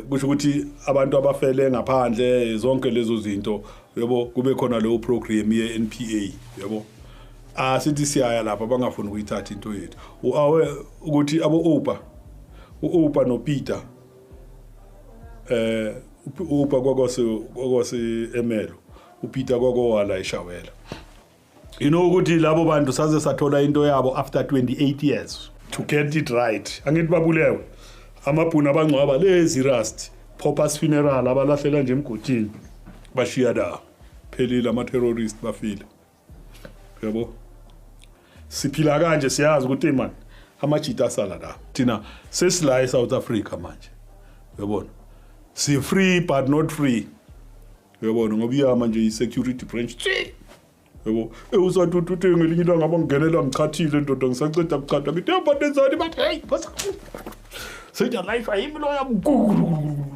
kusho ukuthi abantu abafele ngaphandle zonke lezo zinto yabo kube khona leyo program ye NPA yabo sithi siyaya lapha bangafuni ukuyithatha into yethu ukuthi uOpa no Peter uOpa kwakose Emelo uPeter kwakowala eShawela ukuthi labo bantu saze sathola into yabo after 28 years to get it right angithi babulewe amabhuna abangcwaba lezi rust Poppers funeral abalahlela nje emgodini bashiya la phelile ama terrorist bafile yabo siphila kanje siyazi ukuthi man amajita sala la thina sesila eSouth Africa manje yabona si free but not free yabona ngoba iyama nje i-security branch yabo usathuthu ngelinye ilanga bangenela ngichathile ndoda ngisaceda kuchatha ngithi yabatenzani bathi hey seja life ayimlo yamgugulu